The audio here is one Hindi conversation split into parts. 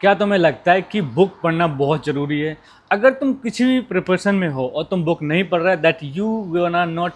क्या तुम्हें लगता है कि बुक पढ़ना बहुत ज़रूरी है? अगर तुम किसी भी प्रिपरेशन में हो और तुम बुक नहीं पढ़ रहे, that you will not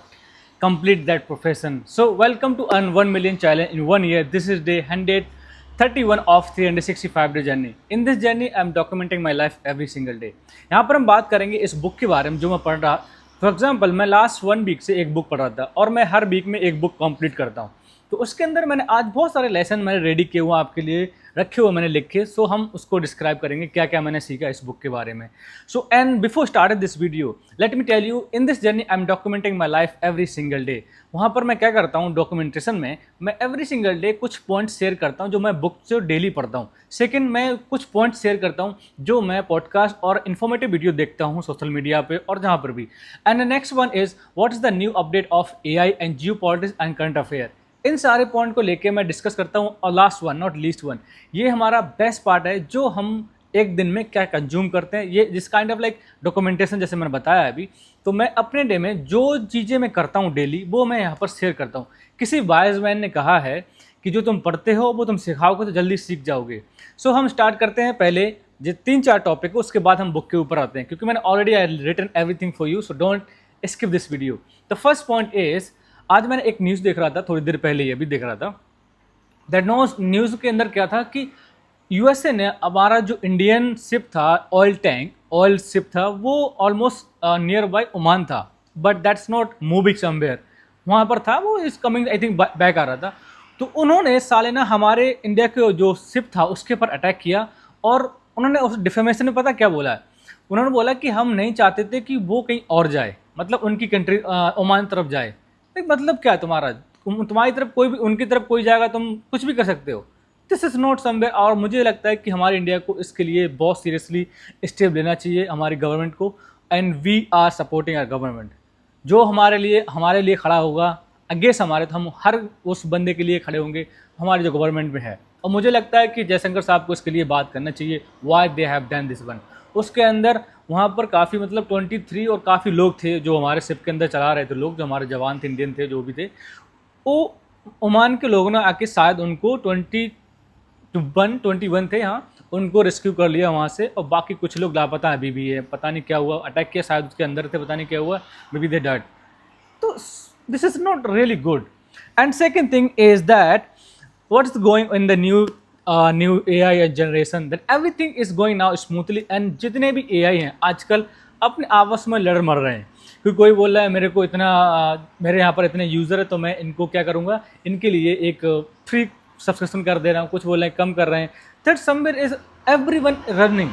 complete that profession. So welcome to earn 1 million challenge in 1 year. This is day 131 of 365 day journey. In this journey I am documenting my life every single day. यहाँ पर हम बात करेंगे इस बुक के बारे में जो मैं पढ़ रहा। फॉर एग्जाम्पल मैं लास्ट 1 वीक से एक बुक पढ़ रहा था और मैं हर वीक में एक बुक कंप्लीट करता हूँ। तो उसके अंदर मैंने आज बहुत सारे लेसन मैंने रेडी किए हुए आपके लिए रखे हुए मैंने लिख के। सो हम उसको डिस्क्राइब करेंगे क्या क्या मैंने सीखा इस बुक के बारे में। So and before start this video let me tell you in this journey I am documenting my life every single day. वहाँ पर मैं क्या करता हूँ डॉक्यूमेंटेशन में, मैं एवरी सिंगल डे कुछ पॉइंट्स शेयर करता हूँ जो मैं बुक से डेली पढ़ता हूँ। सेकंड, मैं कुछ पॉइंट्स शेयर करता हूँ जो मैं पॉडकास्ट और इन्फॉर्मेटिव वीडियो देखता हूँ सोशल मीडिया पे और जहाँ पर भी। And the next one is what is the new update of AI and geo politics and current affair. इन सारे पॉइंट को लेके मैं डिस्कस करता हूँ। और last one not least one, ये हमारा बेस्ट पार्ट है जो हम एक दिन में क्या कंज्यूम करते हैं। ये जिस काइंड ऑफ लाइक डॉक्यूमेंटेशन जैसे मैंने बताया अभी, तो मैं अपने डे में जो चीज़ें मैं करता हूँ डेली वो मैं यहाँ पर शेयर करता हूँ। किसी वाइज मैन ने कहा है कि जो तुम पढ़ते हो वो तुम सिखाओगे तो जल्दी सीख जाओगे। सो हम स्टार्ट करते हैं पहले जो 3-4 टॉपिक, उसके बाद हम बुक के ऊपर आते हैं क्योंकि मैंने already I written everything for you, so don't skip this video. The first point is, आज मैंने एक न्यूज़ देख रहा था थोड़ी देर पहले, ये भी देख रहा था दैट न्यूज़ के अंदर क्या था कि यूएसए ने हमारा जो इंडियन शिप था, ऑयल शिप था, वो ऑलमोस्ट नियर बाय ओमान था, but that's not moving somewhere. वहाँ पर था, वो is coming I think back आ रहा था। तो उन्होंने साले ना हमारे इंडिया के जो शिप था उसके ऊपर अटैक किया और उन्होंने उस डिफेमेशन में पता क्या बोला है? उन्होंने बोला कि हम नहीं चाहते थे कि वो कहीं और जाए, मतलब उनकी कंट्री ओमान तरफ जाए। मतलब क्या है तुम्हारा, तुम्हारी तरफ कोई भी उनकी तरफ कोई जाएगा तुम कुछ भी कर सकते हो। This is not somewhere. और मुझे लगता है कि हमारे इंडिया को इसके लिए बहुत सीरियसली स्टेप लेना चाहिए हमारी गवर्नमेंट को। And we are supporting our government. जो हमारे लिए खड़ा होगा अगेंस्ट हमारे, तो हम हर उस बंदे के लिए खड़े होंगे हमारी जो गवर्नमेंट में है। और मुझे लगता है कि जयशंकर साहब को इसके लिए बात करना चाहिए, why they have done this one. उसके अंदर वहाँ पर काफ़ी मतलब 23 और काफ़ी लोग थे जो हमारे शिप के अंदर चला रहे थे, लोग जो हमारे जवान थे, इंडियन थे, जो भी थे, वो ओमान के लोगों ने आके शायद उनको 21 थे, हाँ, उनको रेस्क्यू कर लिया वहाँ से। और बाकी कुछ लोग लापता अभी भी है, पता नहीं क्या हुआ, अटैक किया शायद उसके अंदर थे, पता नहीं क्या हुआ, मे बी दे डैड। तो this is not really good. And second thing is that what is going in the new AI generation, that everything is going now smoothly. And जितने भी AI हैं आजकल अपने आपस में लड़ मर रहे हैं, क्योंकि कोई बोल रहा है मेरे को इतना मेरे यहाँ पर इतने यूज़र है तो मैं इनको क्या करूँगा, इनके लिए एक फ्री सब्सक्रिप्शन कर दे रहा हूँ, कुछ बोल रहे हैं कम कर रहे हैं। That somewhere is everyone running.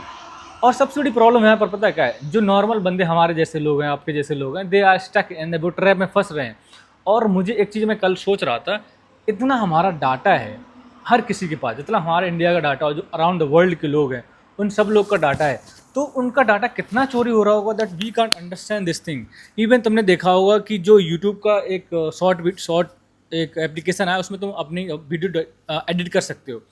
और सबसे बड़ी प्रॉब्लम यहाँ पर पता है क्या है? जो नॉर्मल बंदे हमारे जैसे लोग हैं, आपके जैसे लोग हैं, दे आर स्टक इन वो ट्रैप में फंस रहे हैं। और मुझे एक चीज़ मैं कल सोच रहा था, इतना हमारा डाटा है हर किसी के पास, जितना हमारे इंडिया का डाटा और जो अराउंड द वर्ल्ड के लोग हैं उन सब लोग का डाटा है, तो उनका डाटा कितना चोरी हो रहा होगा, that we can't understand this thing. Even तुमने देखा होगा कि जो यूट्यूब का एक शॉर्ट एक एप्लीकेशन है, उसमें तुम अपनी वीडियो एडिट कर सकते हो।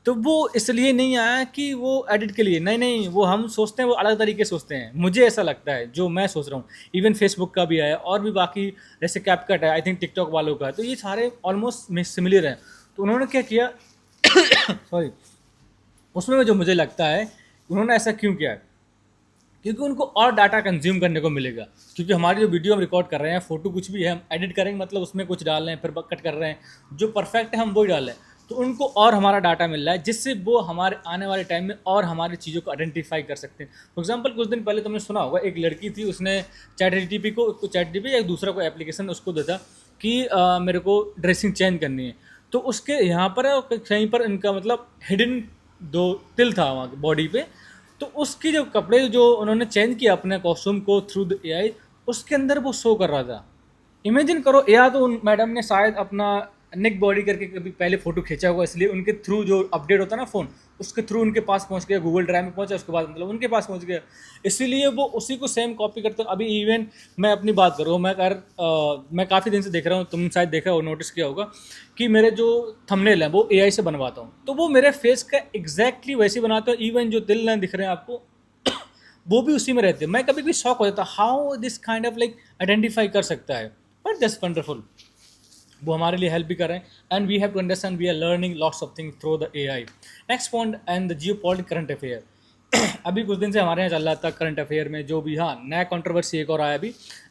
तो वो इसलिए नहीं आया कि वो एडिट के लिए, नहीं, वो हम सोचते हैं वो अलग तरीके से सोचते हैं, मुझे ऐसा लगता है जो मैं सोच रहा हूँ। इवन फेसबुक का भी आया और भी बाकी जैसे कैपकट है, आई थिंक टिकटॉक वालों का है, तो ये सारे ऑलमोस्ट सिमिलर हैं। तो उन्होंने क्या किया सॉरी, उसमें जो मुझे लगता है उन्होंने ऐसा क्यों किया है, क्योंकि उनको और डाटा कंज्यूम करने को मिलेगा। क्योंकि हमारी जो वीडियो हम रिकॉर्ड कर रहे हैं, फोटो कुछ भी है, हम एडिट करेंगे, मतलब उसमें कुछ डाल रहे हैं, फिर कट कर रहे हैं, जो परफेक्ट है हम वही डाल रहे हैं। तो उनको और हमारा डाटा मिल रहा है, जिससे वो हमारे आने वाले टाइम में और हमारी चीज़ों को आइडेंटिफाई कर सकते हैं। फॉर एग्जाम्पल कुछ दिन पहले तुमने सुना होगा, एक लड़की थी, उसने चैट जीपीटी या दूसरा कोई एप्लीकेशन उसको देता कि मेरे को ड्रेसिंग चेंज करनी है। तो उसके यहाँ पर कहीं पर इनका मतलब हिडन 2 तिल था वहाँ बॉडी पे। तो उसकी जो कपड़े जो उन्होंने चेंज किया अपने कॉस्ट्यूम को थ्रू द एआई, उसके अंदर वो शो कर रहा था। इमेजिन करो, या तो उन मैडम ने शायद अपना नेक बॉडी करके कभी पहले फोटो खींचा होगा, इसलिए उनके थ्रू जो अपडेट होता है ना फ़ोन, उसके थ्रू उनके पास पहुंच गया, गूगल ड्राइव में पहुंचा, उसके बाद मतलब उनके पास पहुंच गया, इसीलिए वो उसी को सेम कॉपी करते हैं। अभी इवन मैं अपनी बात करूँ, मैं काफ़ी दिन से देख रहा हूँ, तुम शायद देखा हो, नोटिस किया होगा कि मेरे जो थंबनेल है वो एआई से बनवाता हूँ, तो वो मेरे फेस का एग्जैक्टली वैसे ही बनाता हूँ। इवन जो दिल लाइन दिख रहे हैं आपको वो भी उसी में रहते हैं। मैं कभी कभी शॉक हो जाता how this kind of like identify कर सकता है, बट दैट्स वंडरफुल। वो हमारे लिए हेल्प भी कर रहे हैं, and we have to understand we are learning lots of things through the AI. Next point and the geo politic current affair. अभी कुछ दिन से हमारे यहाँ चल रहा था करंट अफेयर में जो भी, हाँ नया कंट्रोवर्सी एक और आया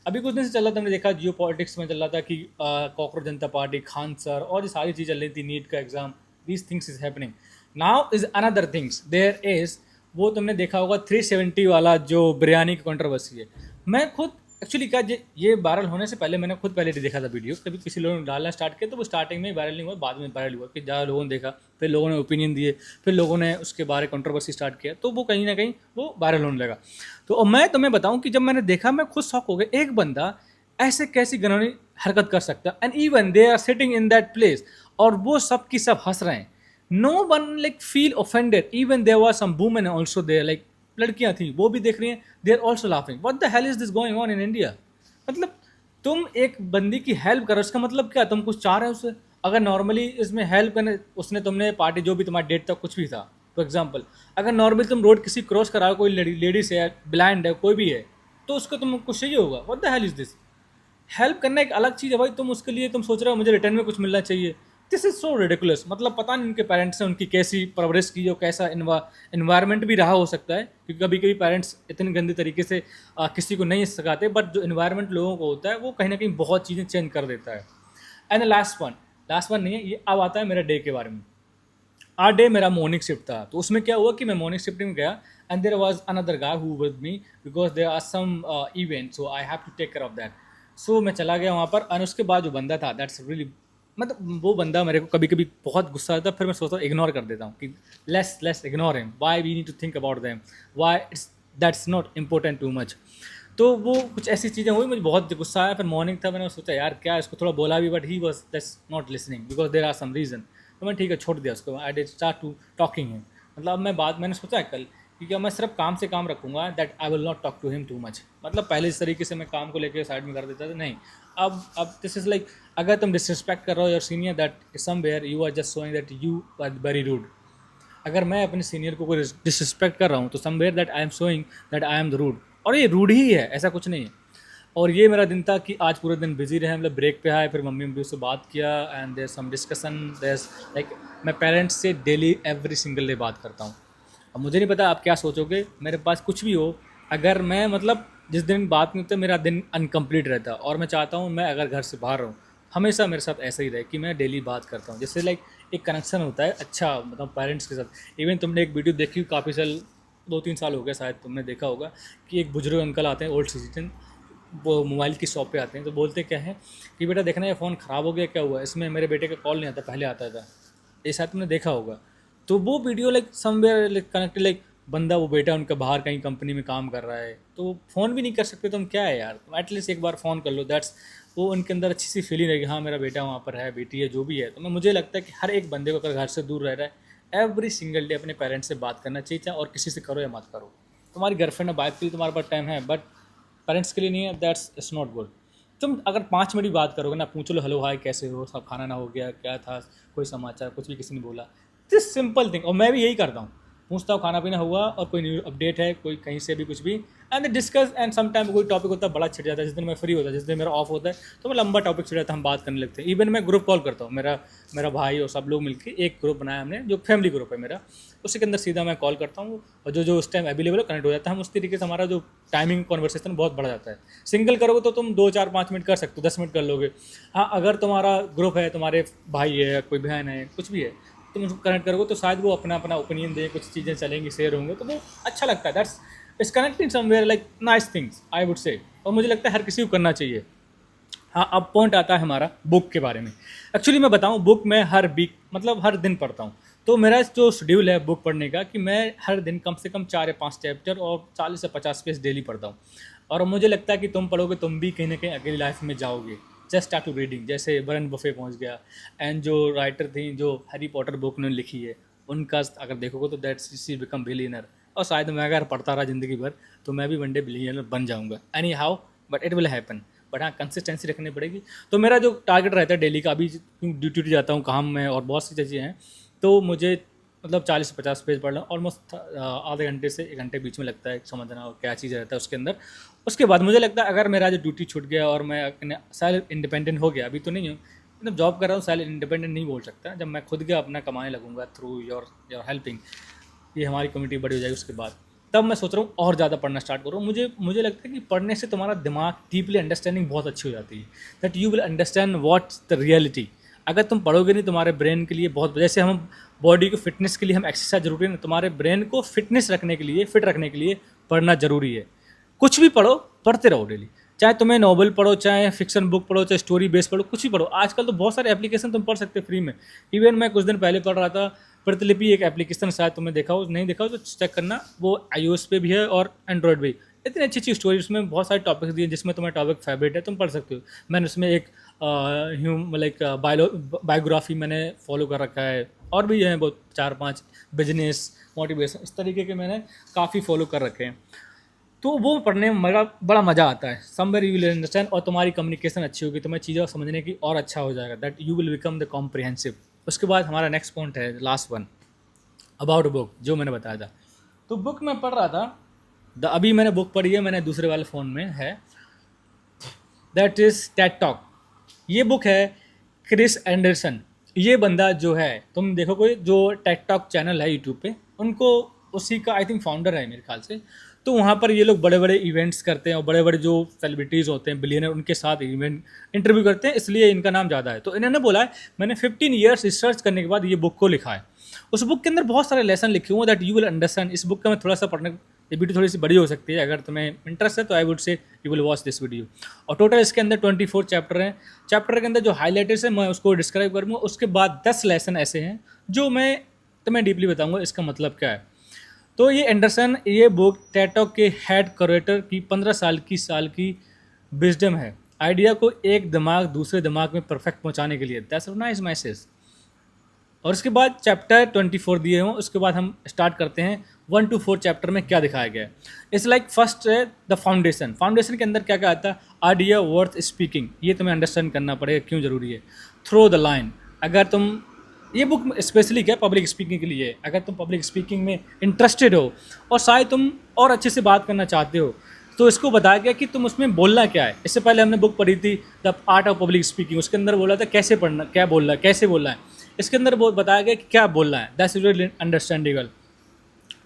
अभी कुछ दिन से चल रहा था, हमने देखा जियो पॉलिटिक्स में चल रहा था कि कॉकरोच जनता पार्टी, खान सर और ये सारी चीज़ चल रही थी, नीट का exam, these things is happening. Now is another things there is, वो तुमने देखा होगा 370 वाला जो बिरयानी की कंट्रोवर्सी है. मैं खुद एक्चुअली क्या, ये वायरल होने से पहले मैंने खुद पहले देखा था वीडियो, कभी किसी लोगों ने डालना स्टार्ट किया तो वो स्टार्टिंग में वायरल नहीं हुआ, बाद में वायरल हुआ कि ज़्यादा लोगों ने देखा, फिर लोगों ने ओपिनियन दिए, फिर लोगों ने उसके बारे कंट्रोवर्सी स्टार्ट किया, तो वो कहीं ना कहीं वो वायरल होने लगा. तो अब मैं तुम्हें बताऊं कि जब मैंने देखा मैं खुद शॉक हो गया, एक बंदा ऐसे कैसी घिनौनी हरकत कर सकता है, and even they are sitting in that place और वो सब की सब हंस रहे हैं. No one like feel offended, even there was some women also there, like लड़कियां थी वो भी देख रही हैं, they are also laughing. What the hell is this going on in India? मतलब तुम एक बंदी की हेल्प करो, इसका मतलब क्या, तुम कुछ चाह रहे हो उससे? अगर नॉर्मली इसमें हेल्प करने उसने तुमने पार्टी जो भी तुम्हारी डेट तक कुछ भी था, फॉर एग्जाम्पल अगर नॉर्मली तुम रोड किसी क्रॉस कराओ, कोई लेडीज है, ब्लाइंड है, कोई भी है, तो उसको तुम कुछ चाहिए होगा. What the hell is this? Help करना एक अलग चीज़ है भाई, तुम उसके लिए तुम सोच रहे हो मुझे रिटर्न में कुछ मिलना चाहिए. This is so ridiculous. मतलब पता नहीं उनके पेरेंट्स ने उनकी कैसी परवरिश की हो, कैसा इन्वायरमेंट भी रहा हो सकता है, क्योंकि कभी कभी पेरेंट्स इतने गंदे तरीके से किसी को नहीं सिखाते, बट जो इन्वायरमेंट लोगों को होता है वो कहीं ना कहीं बहुत चीज़ें चेंज कर देता है. एंड लास्ट वन नहीं है ये, अब आता है मेरा डे के बारे में. आर डे मेरा मॉर्निंग शिफ्ट था, तो उसमें क्या हुआ कि मैं मॉर्निंग शिफ्ट में गया, and there was another guy who with me because there are some event, so I have to take care of that. So मैं चला गया वहाँ पर, और उसके बाद जो बंदा था दैट्स रियली, मतलब वो बंदा मेरे को कभी कभी बहुत गुस्सा आता है, फिर मैं सोचता हूँ इग्नोर कर देता हूँ कि let's ignore him, why we need to think about them, why it's that's not important too much. तो वो कुछ ऐसी चीज़ें हुई, मुझे बहुत गुस्सा आया. फिर मॉर्निंग था, मैंने सोचा यार क्या, इसको थोड़ा बोला भी, but he was just not listening because there are some reason. तो मैं ठीक है छोड़ दिया उसको. I did start to talking him. मतलब अब मैंने सोचा है कल क्योंकि मैं सिर्फ काम से काम रखूँगा, that I will not talk to him too much. मतलब पहले इस तरीके से मैं काम को लेकर साइड में कर देता था, नहीं. अब दिस इज़ लाइक, अगर तुम डिसरिस्पेक्ट कर रहे हो your senior, that somewhere you are just showing that you are very rude. अगर मैं अपने सीनियर को कोई डिसरिस्पेक्ट कर रहा हूँ तो somewhere that I am showing that I am the rude. और ये रूड ही है, ऐसा कुछ नहीं है. और ये मेरा दिन था कि आज पूरे दिन बिजी रहे, मतलब ब्रेक पे आए, फिर मम्मी से बात किया, and there some discussion, there like मैं पेरेंट्स से डेली एवरी सिंगल डे बात करता हूँ. अब मुझे नहीं पता आप क्या सोचोगे, मेरे पास कुछ भी हो, अगर मैं मतलब जिस दिन बात नहीं होता मेरा दिन अनकम्प्लीट रहता, और मैं चाहता हूँ मैं अगर घर से बाहर रहूँ हमेशा मेरे साथ ऐसा ही रहे कि मैं डेली बात करता हूँ, जिससे लाइक एक कनेक्शन होता है अच्छा, मतलब पेरेंट्स के साथ. इवन तुमने एक वीडियो देखी काफ़ी साल, 2-3 साल हो गए शायद, तुमने देखा होगा कि एक बुजुर्ग अंकल आते हैं ओल्ड सिटीजन, वो मोबाइल की शॉप पे आते हैं, तो बोलते क्या है कि बेटा देखना ये फ़ोन ख़राब हो गया, क्या हुआ इसमें, मेरे बेटे का कॉल नहीं आता, पहले आता था. ये शायद तुमने देखा होगा. तो वो video like somewhere like connected, like बंदा वो बेटा उनका बाहर कहीं कंपनी में काम कर रहा है, तो फ़ोन भी नहीं कर सकते, तुम क्या है यार, तुम एटलीस्ट एक बार फ़ोन कर लो. दैट्स वो उनके अंदर अच्छी सी फीलिंग है कि हाँ मेरा बेटा वहाँ पर है, बेटी है, जो भी है. तो मुझे लगता है कि हर एक बंदे को अगर घर से दूर रह रहा है, एवरी सिंगल डे अपने पेरेंट्स से बात करना चाहिए, चाहे और किसी से करो या मत करो. तुम्हारी गर्लफ्रेंड और वाइफ के लिए तुम्हारे पास टाइम है, बट पेरेंट्स के लिए नहीं है, दैट्स इट्स नॉट गुड. तुम अगर 5 मिनट भी बात करोगे ना, पूछ लो हेलो हाय कैसे हो, सब खाना ना हो गया, क्या था, कोई समाचार, कुछ भी किसी ने बोला, दिस सिंपल थिंग. और मैं भी यही करता हूँ, पूछता हूँ खाना पीना हुआ, और कोई न्यू अपडेट है, कोई कहीं से भी कुछ भी, and discuss. And some time कोई टॉपिक होता है बड़ा छिड़ जाता है, जिस दिन मैं फ्री होता है, जिस दिन मेरा ऑफ होता है, तो मैं लंबा टॉपिक छिड़ जाता है, हम बात करने लगते हैं. इवन मैं ग्रुप कॉल करता हूँ, मेरा भाई और सब लोग मिलकर एक ग्रुप बनाया हमने, जो फैमिली ग्रुप है मेरा, उसी के अंदर सीधा मैं कॉल करता हूँ, और जो उस टाइम अवेलेबल है कनेक्ट हो जाता है. हम उस तरीके से हमारा जो टाइमिंग कॉन्वर्सेशन बहुत बढ़ जाता है. सिंगल करोगे तो तुम 2-4-5 मिनट कर सकते हो, 10 मिनट कर लोगे. हाँ अगर तुम्हारा ग्रुप है, तुम्हारे भाई है, कोई बहन है, कुछ भी है, तुम उसको कनेक्ट करोगे तो शायद वो अपना अपना ओपिनियन दें, कुछ चीज़ें चलेंगी, शेयर होंगे, तो वो अच्छा लगता है. That's it's connecting somewhere like nice things I would say. और मुझे लगता है हर किसी को करना चाहिए. हाँ अब पॉइंट आता है हमारा बुक के बारे में. एक्चुअली मैं बताऊँ, बुक मैं हर वीक मतलब हर दिन पढ़ता हूँ. तो मेरा जो शेड्यूल है बुक पढ़ने का कि मैं हर दिन कम से कम 4 या 5 चैप्टर और 40 से 50 पेज डेली पढ़ता हूँ. और मुझे लगता है कि तुम पढ़ोगे तुम भी कहीं ना कहीं अगली लाइफ में जाओगे. Just start to reading. जैसे वॉरेन बफे पहुँच गया, एंड जो राइटर थी जो हैरी पॉटर बुक ने लिखी है, उनका अगर देखोगे तो दैट शी बिकम बिलियनर. और शायद मैं अगर पढ़ता रहा ज़िंदगी भर तो मैं भी वन डे बिलियनर बन जाऊँगा. Any how but it will happen. But हाँ कंसिस्टेंसी रखनी पड़ेगी. तो मेरा जो टारगेट रहता है डेली का, अभी ड्यूटी जाता हूँ काम में और बहुत सी चीज़ें हैं, तो मुझे मतलब 40 से 50 पेज पढ़ना ऑलमोस्ट आधे घंटे से 1 घंटे बीच में लगता है समझना और क्या चीज़ रहता है उसके अंदर. उसके बाद मुझे लगता है अगर मेरा जो ड्यूटी छूट गया और मैं सेल्फ इंडिपेंडेंट हो गया, अभी तो नहीं हूँ, मतलब जॉब कर रहा हूँ, सेल्फ इंडिपेंडेंट नहीं बोल सकता, जब मैं खुद का अपना कमाने लगूंगा थ्रू योर हेल्पिंग, ये हमारी कम्युनिटी बड़ी हो जाएगी, उसके बाद तब मैं सोच रहा हूँ और ज़्यादा पढ़ना स्टार्ट करूँ। मुझे लगता है कि पढ़ने से तुम्हारा दिमाग डीपली अंडरस्टैंडिंग बहुत अच्छी हो जाती है, that you will understand what's the reality. अगर तुम पढ़ोगे नहीं, तुम्हारे ब्रेन के लिए बहुत, जैसे हम बॉडी को फिटनेस के लिए हम एक्सरसाइज जरूरी है ना, तुम्हारे ब्रेन को फिटनेस रखने के लिए, फिट रखने के लिए पढ़ना जरूरी है। कुछ भी पढ़ो, पढ़ते रहो डेली, चाहे तुम्हें नॉवल पढ़ो, चाहे फिक्शन बुक पढ़ो, चाहे स्टोरी बेस पढ़ो, कुछ भी पढ़ो। आजकल तो बहुत सारे एप्लीकेशन तुम पढ़ सकते हो फ्री में। इवन मैं कुछ दिन पहले पढ़ रहा था प्रतिलिपि, एक एप्लीकेशन, शायद तुमने देखा हो, नहीं देखा हो तो चेक करना, वो iOS पे भी है और एंड्रॉयड पे भी। इतनी अच्छी अच्छी स्टोरी, उसमें बहुत सारे टॉपिक्स दिए, जिसमें तुम्हारा टॉपिक फेवरेट है तुम पढ़ सकते हो। मैंने उसमें एक बायोग्राफी मैंने फॉलो कर रखा है, और भी हैं बहुत 4-5 बिजनेस मोटिवेशन, इस तरीके के मैंने काफ़ी फॉलो कर रखे हैं। तो वो पढ़ने में बड़ा मज़ा आता है। समवेयर यू विल अंडरस्टैंड, और तुम्हारी कम्युनिकेशन अच्छी होगी, तुम्हें चीज़ें समझने की और अच्छा हो जाएगा, that you will become the comprehensive. उसके बाद हमारा नेक्स्ट पॉइंट है, लास्ट वन, अबाउट बुक, जो मैंने बताया था। तो बुक मैं पढ़ रहा था, अभी मैंने बुक पढ़ी है, मैंने दूसरे वाले फ़ोन में है, दैट इज़ टेड टॉक। ये बुक है क्रिस एंडरसन। ये बंदा जो है, तुम देखो कोई जो टेड टॉक चैनल है यूट्यूब पे, उनको उसी का आई थिंक फाउंडर है मेरे ख्याल से। तो वहाँ पर ये लोग बड़े बड़े इवेंट्स करते हैं, और बड़े बड़े जो सेलिब्रिटीज़ होते हैं, बिलियनर, उनके साथ इवेंट इंटरव्यू करते हैं, इसलिए इनका नाम ज़्यादा है। तो इन्होंने बोला है, मैंने 15 ईयर्स रिसर्च करने के बाद ये बुक को लिखा है। उस बुक के अंदर बहुत सारे लेसन लिखे हुए हैं, दैट यू विल अंडरस्टैंड। इस बुक का मैं थोड़ा सा पढ़ने, ये वीडियो थोड़ी सी बड़ी हो सकती है, अगर तुम्हें इंटरेस्ट है तो I would say you will watch this video. और टोटल इसके अंदर 24 चैप्टर हैं। चैप्टर के अंदर जो हाईलाइटर्स है मैं उसको डिस्क्राइब करूँगा, उसके बाद 10 लेसन ऐसे हैं जो मैं तुम्हें डीपली बताऊँगा इसका मतलब क्या है। तो ये एंडरसन, ये बुक टेड टॉक के हेड क्यूरेटर की 15 साल की विजडम है, आइडिया को एक दिमाग दूसरे दिमाग में परफेक्ट पहुंचाने के लिए। That's a nice message. और उसके बाद चैप्टर 24 दिए हों, उसके बाद हम स्टार्ट करते हैं 1 to 4 चैप्टर में क्या दिखाया गया है। इट्स लाइक फर्स्ट है द फाउंडेशन। फाउंडेशन के अंदर क्या क्या आता है, आइडिया वर्थ स्पीकिंग, ये तुम्हें अंडरस्टैंड करना पड़ेगा क्यों ज़रूरी है। थ्रो द लाइन, अगर तुम, ये बुक स्पेशली क्या पब्लिक स्पीकिंग के लिए है। अगर तुम पब्लिक स्पीकिंग में इंटरेस्टेड हो और शायद तुम और अच्छे से बात करना चाहते हो, तो इसको बताया गया कि तुम उसमें बोलना क्या है। इससे पहले हमने बुक पढ़ी थी the art of public speaking, उसके अंदर बोला था कैसे पढ़ना, क्या बोलना है, कैसे बोलना है। इसके अंदर बहुत बताया गया कि क्या बोलना है, दैट्स रियली अंडरस्टैंडेबल।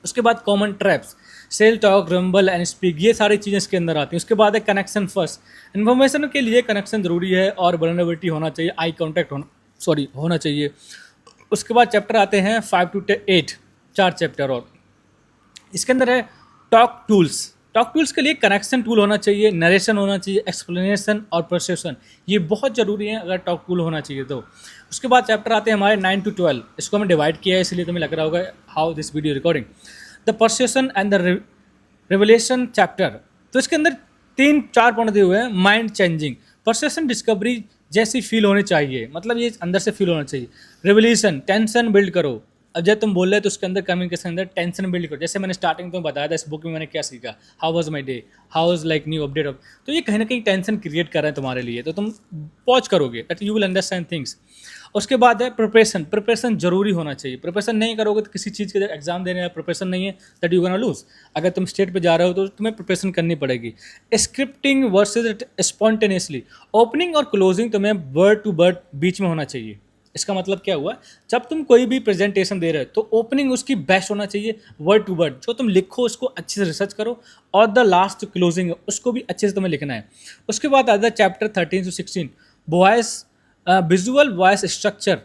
उसके बाद common traps, sell talk, ramble and speak, ये सारी चीज़ें इसके अंदर आती हैं। उसके बाद है कनेक्शन फर्स्ट, इन्फॉर्मेशन के लिए कनेक्शन ज़रूरी है और वल्नरेबिलिटी होना चाहिए, आई कॉन्टैक्ट होना चाहिए। उसके बाद चैप्टर आते हैं 5 to 8, 4 चैप्टर। और इसके अंदर है टॉक टूल्स। टॉक टूल्स के लिए कनेक्शन टूल होना चाहिए, नरेशन होना चाहिए, एक्सप्लेनेशन और परसेप्शन, ये बहुत ज़रूरी है अगर टॉक टूल होना चाहिए तो। उसके बाद चैप्टर आते हैं हमारे 9 to 12, इसको हमने डिवाइड किया है इसलिए तुम्हें लग रहा होगा how this video recording. The perception and the revelation chapter, तो इसके अंदर 3-4 पॉइंट दिए हुए हैं। माइंड चेंजिंग, परसेप्शन डिस्कवरी जैसी फील होनी चाहिए, मतलब ये अंदर से फील होना चाहिए। रिवल्यूशन, टेंशन बिल्ड करो, अब जब तुम बोल रहे हो तो उसके अंदर कम्युनिकेशन अंदर टेंशन बिल्ड करो। जैसे मैंने स्टार्टिंग में बताया था इस बुक में मैंने क्या सीखा, how was my day, how was like new update of, तो ये कहीं ना कहीं टेंशन क्रिएट कर रहे हैं तुम्हारे लिए, तो तुम पॉज करोगे, that you will understand things. उसके बाद है प्रिपरेशन। प्रिपरेशन जरूरी होना चाहिए, प्रिपरेशन नहीं करोगे तो किसी चीज़ के एग्जाम देने का प्रिपरेशन नहीं है, दैट यू गोना लूज। अगर तुम स्टेट पे जा रहे हो तो तुम्हें प्रिपरेशन करनी पड़ेगी। स्क्रिप्टिंग वर्सेज स्पॉन्टेनियसली, ओपनिंग और क्लोजिंग तुम्हें वर्ड टू वर्ड बीच में होना चाहिए। इसका मतलब क्या हुआ, जब तुम कोई भी प्रेजेंटेशन दे रहे हो तो ओपनिंग उसकी बेस्ट होना चाहिए, वर्ड टू वर्ड जो तुम लिखो उसको अच्छे से रिसर्च करो, और द लास्ट क्लोजिंग उसको भी अच्छे से तुम्हें लिखना है। उसके बाद आता है chapter 13 to 16, voice visual voice structure.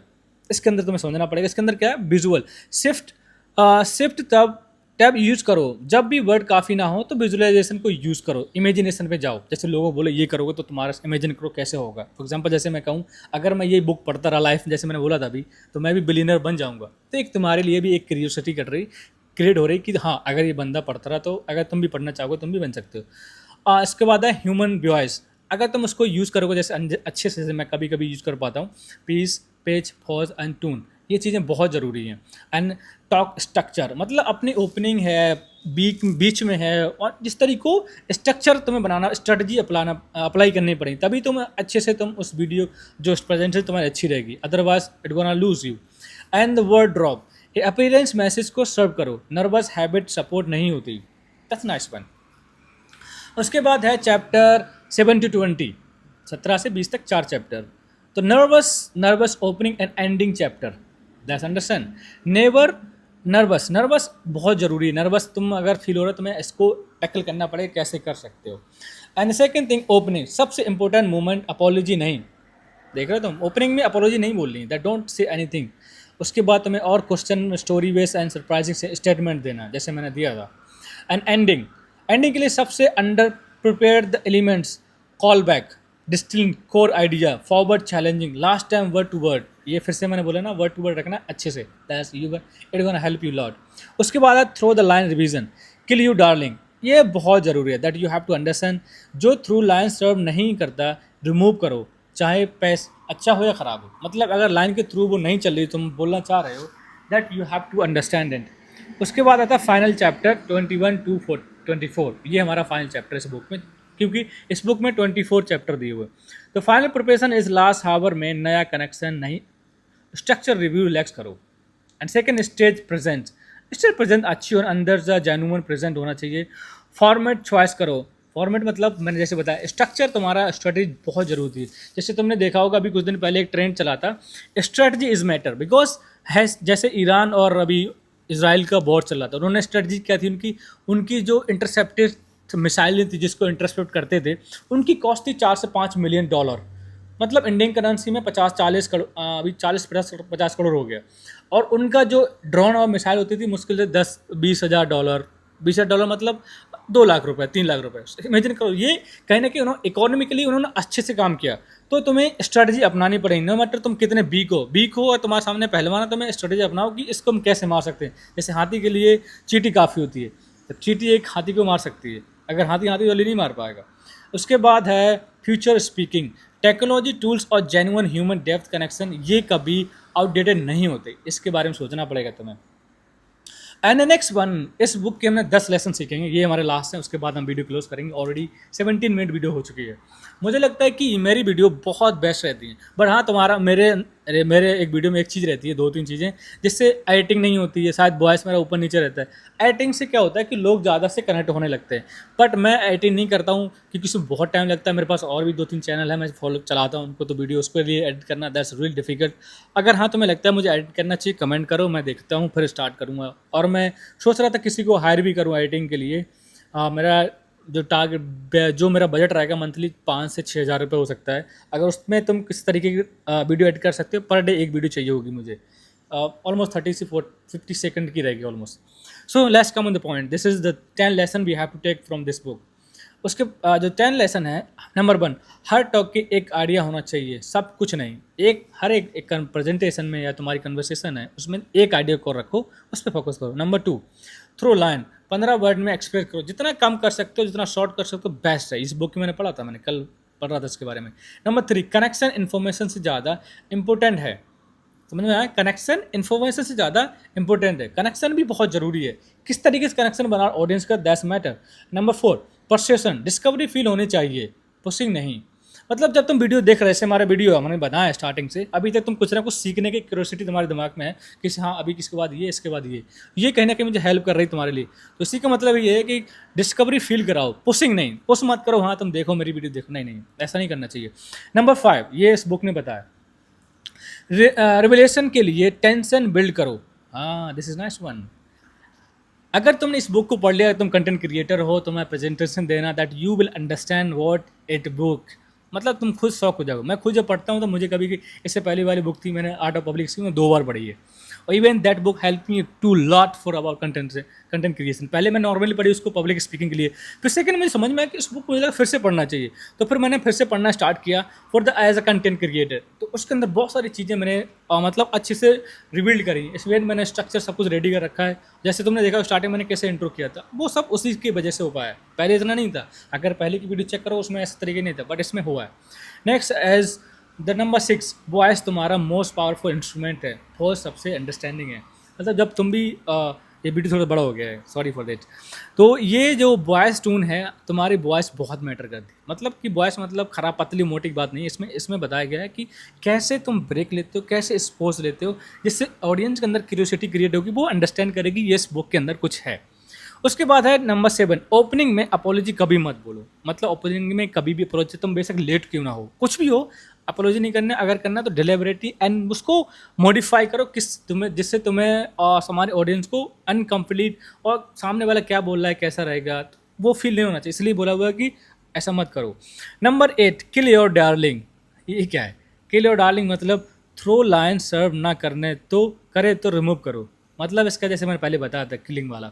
इसके अंदर तुम्हें समझना पड़ेगा, इसके अंदर क्या है, विजुअल शिफ्ट तब टैब यूज़ करो जब भी वर्ड काफ़ी ना हो, तो विजुअलाइजेशन को यूज़ करो, इमेजिनेशन पे जाओ। जैसे लोगों बोले ये करोगे तो तुम्हारा इमेजिन करो कैसे होगा। फॉर एग्जांपल जैसे मैं कहूँ, अगर मैं ये बुक पढ़ता रहा लाइफ, जैसे मैंने बोला था अभी, तो मैं भी बिलियनर बन जाऊँगा। तो एक तुम्हारे लिए भी एक क्यूरियोसिटी क्रिएट हो रही कि हाँ अगर ये बंदा पढ़ता रहा तो अगर तुम भी पढ़ना चाहोगे तुम भी बन सकते हो। इसके बाद है ह्यूमन वॉइस, अगर तुम उसको यूज़ करोगे जैसे अच्छे से, मैं कभी कभी यूज़ कर पाता हूँ, piece, page, pause and tune, ये चीज़ें बहुत ज़रूरी हैं। एंड टॉक स्ट्रक्चर, मतलब अपनी ओपनिंग है, बीच में है, और जिस तरीके को स्ट्रक्चर तुम्हें बनाना, स्ट्रेटजी अप्लाई करनी पड़ेगी, तभी तुम अच्छे से तुम उस वीडियो जो प्रेजेंटेशन तुम्हारी अच्छी रहेगी, otherwise it gonna lose you. And the word drop, ये अपीयरेंस मैसेज को सर्व करो, नर्वस हैबिट सपोर्ट नहीं होती, दैट्स नाइस वन। उसके बाद है चैप्टर 7 to 20, 17 से 20 तक 4 चैप्टर। तो nervous opening and ending chapter, that's understand. Never nervous, nervous बहुत ज़रूरी है। नर्वस तुम अगर फील हो रहा है तुम्हें इसको टैकल करना पड़ेगा, कैसे कर सकते हो। एंड सेकेंड थिंग, ओपनिंग सबसे इंपॉर्टेंट मोमेंट, अपोलॉजी नहीं। देख रहे हो तुम, ओपनिंग में अपोलॉजी नहीं बोलनी है, दैट डोंट से एनीथिंग। उसके बाद तुम्हें और question, story base and surprising से स्टेटमेंट देना, जैसे मैंने दिया था। एंड एंडिंग, एंडिंग के लिए सबसे under prepare the elements, call back, distilling core idea, forward challenging, last time word to word. ये फिर से मैंने बोला ना, वर्ड टू वर्ड रखना अच्छे से, that's you it gonna help you lot. उसके बाद throw the line revision, kill you darling, ये बहुत ज़रूरी है, that you have to understand. जो थ्रू लाइन सर्व नहीं करता रिमूव करो, चाहे पैस अच्छा हो या ख़राब हो। मतलब अगर लाइन के थ्रू वो नहीं चल रही, तुम बोलना चाह रहे हो, that you have to understand it. उसके बाद आता है फाइनल चैप्टर 21 to 24। ये हमारा फाइनल चैप्टर इस बुक में, क्योंकि इस बुक में 24 चैप्टर दिए हुए। तो फाइनल प्रिपरेशन इज लास्ट हावर में नया कनेक्शन नहीं, स्ट्रक्चर रिव्यू रिलैक्स करो। एंड सेकेंड, स्टेज प्रेजेंट अच्छी और अंदर से जेन्युइन प्रेजेंट होना चाहिए। फॉर्मेट चॉइस करो, फॉर्मेट मतलब मैंने जैसे बताया, स्ट्रक्चर तुम्हारा स्ट्रेटजी बहुत जरूरी है। जैसे तुमने देखा होगा अभी कुछ दिन पहले एक ट्रेंड चला था, स्ट्रेटजी इज मैटर, बिकॉज है जैसे ईरान और अभी इसराइल का वॉर चल रहा था, उन्होंने स्ट्रेटजी क्या थी उनकी, उनकी जो इंटरसेप्टेड मिसाइलें थी जिसको इंटरसेप्ट करते थे, उनकी कॉस्ट थी 4 से 5 मिलियन डॉलर। मतलब इंडियन करेंसी में 50-40 करोड़, अभी 40-50 करोड़ हो गया। और उनका जो ड्रोन और मिसाइल होती थी मुश्किल से 10-20 हज़ार डॉलर, 20 हज़ार डॉलर मतलब 2 लाख रुपए, 3 लाख रुपए। इमेजिन करो, ये कहीं ना कहीं उन्होंने इकोनॉमिकली उन्होंने अच्छे से काम किया। तो तुम्हें स्ट्रेटजी अपनानी पड़ेगी, नो मैटर तुम कितने वीक हो और तुम्हारे सामने पहलवान है, तुम्हें स्ट्रेटजी अपनाओ कि इसको हम कैसे मार सकते हैं। जैसे हाथी के लिए चींटी काफ़ी होती है, तो चींटी एक हाथी को मार सकती है, अगर हाथी वाली नहीं मार पाएगा। उसके बाद है फ्यूचर स्पीकिंग, टेक्नोलॉजी टूल्स और जेन्युइन ह्यूमन डेप्थ कनेक्शन, ये कभी आउटडेटेड नहीं होते, इसके बारे में सोचना पड़ेगा तुम्हें। एंड नेक्स्ट वन, इस बुक के हमने 10 लेसन सीखेंगे, ये हमारे लास्ट हैं, उसके बाद हम वीडियो क्लोज करेंगे। ऑलरेडी 17 मिनट वीडियो हो चुकी है। मुझे लगता है कि मेरी वीडियो बहुत बेस्ट रहती है, बट हाँ तुम्हारा मेरे एक वीडियो में एक चीज़ रहती है, 2-3 चीज़ें, जिससे एडिटिंग नहीं होती है, शायद वॉइस मेरा ऊपर नीचे रहता है। एडिटिंग से क्या होता है कि लोग ज़्यादा से कनेक्ट होने लगते हैं, बट मैं एडिटिंग नहीं करता हूँ क्योंकि उसमें बहुत टाइम लगता है। मेरे पास और भी 2-3 चैनल है, मैं फॉलो चलाता हूँ उनको, तो वीडियो उसके लिए एडिट करना दैट्स रियली डिफिकल्ट। अगर हाँ तुम्हें लगता है मुझे एडिट करना चाहिए, कमेंट करो, मैं देखता हूँ फिर स्टार्ट करूँगा। और मैं सोच रहा था किसी को हायर भी करूँ एडिटिंग के लिए। मेरा जो जो मेरा बजट रहेगा मंथली 5 से 6 हज़ार रुपये हो सकता है। अगर उसमें तुम किस तरीके की वीडियो एडिट कर सकते हो, पर डे एक वीडियो चाहिए होगी मुझे, ऑलमोस्ट 30 से 50 सेकंड की रहेगी almost. So let's come on the point, this is the 10 lesson we have to take from this book. उसके जो 10 लेसन है, नंबर 1, हर टॉक के एक आइडिया होना चाहिए, सब कुछ नहीं। हर एक प्रेजेंटेशन में या तुम्हारी कन्वर्सेशन है उसमें एक आइडिया को रखो, उस पर फोकस करो। नंबर 2, थ्रो लाइन, 15 वर्ड में एक्सप्रेस करो, जितना कम कर सकते हो, जितना शॉर्ट कर सकते हो बेस्ट है। इस बुक में मैंने पढ़ा था, मैंने कल पढ़ रहा था इसके बारे में। नंबर 3, कनेक्शन इन्फॉर्मेशन से ज़्यादा इंपॉर्टेंट है। समझ में आया, कनेक्शन इन्फॉर्मेशन से ज़्यादा इंपॉर्टेंट है। कनेक्शन भी बहुत ज़रूरी है, किस तरीके से कनेक्शन बना ऑडियंस का, that's matter. Number 4, perception, discovery feel होनी चाहिए, पुशिंग नहीं। मतलब जब तुम वीडियो देख रहे, जैसे हमारा वीडियो हमने बनाया स्टार्टिंग से अभी तक, तुम कुछ ना कुछ सीखने की क्यूरियोसिटी तुम्हारे दिमाग में है कि हाँ अभी इसके बाद ये, इसके बाद ये कहीं ना कहीं मुझे हेल्प कर रही है तुम्हारे लिए। तो इसी का मतलब ये है कि डिस्कवरी फील कराओ, पुशिंग नहीं। पुश मत करो, हाँ तुम देखो मेरी वीडियो देखो, नहीं, ऐसा नहीं करना चाहिए। नंबर 5, ये इस बुक ने बताया, रिविलेशन के लिए टेंशन बिल्ड करो। हाँ, दिस इज नाइस वन। अगर तुमने इस बुक को पढ़ लिया, तुम कंटेंट क्रिएटर हो, तुम्हें प्रेजेंटेशन देना, that you will understand what it book, मतलब तुम खुद शौक हो जाओगे। मैं खुद जब पढ़ता हूँ तो मुझे कभी, इससे पहली वाली बुक थी मैंने आर्ट ऑफ पब्लिक स्पीकिंग, 2 बार पढ़ी है, और even that book help me to lot for about content creation. पहले मैं नॉर्मली पढ़ी उसको पब्लिक स्पीकिंग के लिए, फिर सेकंड मुझे समझ में आया कि इस बुक को मुझे लगा फिर से पढ़ना चाहिए, तो फिर मैंने फिर से पढ़ना स्टार्ट किया for the as a content creator. तो उसके अंदर बहुत सारी चीज़ें मैंने मतलब अच्छे से रिबिल्ड करी, इसमें मैंने स्ट्रक्चर सब कुछ रेडी कर रखा है। जैसे तुमने देखा स्टार्टिंग मैंने कैसे इंट्रो किया था, वो सब उसी की वजह से हो पाया है, पहले इतना नहीं था। अगर पहले की वीडियो चेक करो उसमें ऐसे तरीके नहीं था, बट इसमें हुआ है। Next as the number 6, voice तुम्हारा मोस्ट पावरफुल इंस्ट्रूमेंट है, वॉइस सबसे अंडरस्टैंडिंग है। मतलब जब तुम भी ये वीडियो थोड़ा बड़ा हो गया है, सॉरी फॉर दैट। तो ये जो वॉइस टून है, तुम्हारी वॉइस बहुत मैटर करती है। मतलब कि वॉइस मतलब खराब पतली मोटी बात नहीं है, इसमें बताया गया है कि कैसे तुम ब्रेक लेते हो, कैसे स्पोज लेते हो, जिससे ऑडियंस के अंदर क्यूरियोसिटी क्रिएट होगी, वो अंडरस्टैंड करेगी ये इस बुक के अंदर कुछ है। उसके बाद है नंबर 7, ओपनिंग में अपोलॉजी कभी मत बोलो। मतलब ओपनिंग में कभी भी अपोलॉजी, तुम बेशक लेट क्यों ना हो, कुछ भी हो, अपोलॉजी नहीं करना, अगर करना तो डिलिबरेटली एंड उसको मॉडिफाई करो जिससे तुम्हें और हमारे ऑडियंस को अनकम्प्लीट और सामने वाला क्या बोल रहा है कैसा रहेगा तो वो फील नहीं होना चाहिए, इसलिए बोला हुआ है कि ऐसा मत करो। Number 8, kill your darling. ये क्या है? किल योर डार्लिंग मतलब थ्रो लाइन सर्व ना करने तो करे तो रिमूव करो। मतलब इसका जैसे मैंने पहले बताया था किलिंग वाला,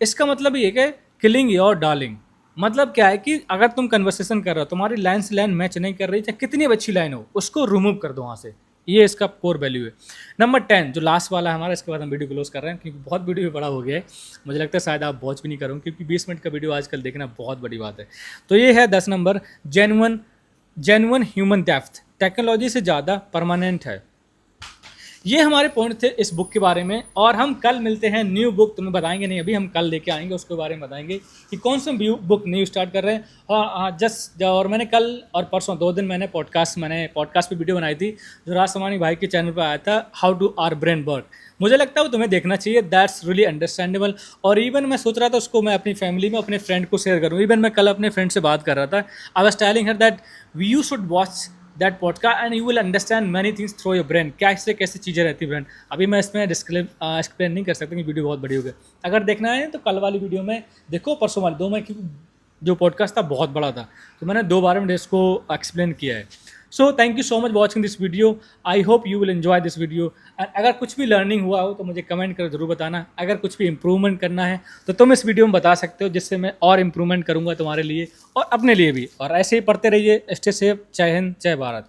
इसका मतलब ये है किलिंग योर डार्लिंग मतलब क्या है कि अगर तुम कन्वर्सेशन कर रहे हो, तुम्हारी लाइन से लाइन मैच नहीं कर रही, चाहे कितनी भी अच्छी लाइन हो, उसको रिमूव कर दो वहाँ से। ये इसका कोर वैल्यू है। नंबर 10 जो लास्ट वाला है हमारा, इसके बाद हम वीडियो क्लोज कर रहे हैं क्योंकि बहुत वीडियो बड़ा हो गया है, मुझे लगता है शायद आप वॉच भी नहीं करोगे क्योंकि 20 मिनट का वीडियो आजकल देखना बहुत बड़ी बात है। तो ये है 10 number, genuine human depth technology से ज़्यादा परमानेंट है। ये हमारे पॉइंट थे इस बुक के बारे में, और हम कल मिलते हैं न्यू बुक। तुम्हें बताएंगे नहीं, अभी हम कल लेके आएंगे, उसके बारे में बताएंगे कि कौन सा बुक न्यू स्टार्ट कर रहे हैं। और मैंने कल और परसों 2 दिन मैंने पॉडकास्ट पे वीडियो बनाई थी जो राजसमानी भाई के चैनल पर आया था, how to our brain work. मुझे लगता है वो तुम्हें देखना चाहिए, दैट्स रियली अंडरस्टैंडेबल। और इवन मैं सोच रहा था उसको मैं अपनी फैमिली में अपने फ्रेंड को शेयर करूँ। इवन मैं कल अपने फ्रेंड से बात कर रहा था, I was telling her that you should watch that podcast and you will understand many things through your brain. कैसे कैसे चीज़ें रहती है ब्रेन, अभी मैं इसमें एक्सप्लेन नहीं कर सकता क्योंकि वीडियो बहुत बड़ी हो गई। अगर देखना है तो कल वाली वीडियो में देखो, परसों वाली 2 में, क्योंकि जो पॉडकास्ट था बहुत बड़ा था तो मैंने 2 बार में इसको एक्सप्लेन किया है। So thank you so much watching this video, I hope you will enjoy this video. And अगर कुछ भी लर्निंग हुआ हो तो मुझे कमेंट कर जरूर बताना। अगर कुछ भी इंप्रूवमेंट करना है तो तुम इस वीडियो में बता सकते हो, जिससे मैं और इंप्रूवमेंट करूंगा तुम्हारे लिए और अपने लिए भी। और ऐसे ही पढ़ते रहिए, स्टे सेफ, जय हिंद, जय भारत।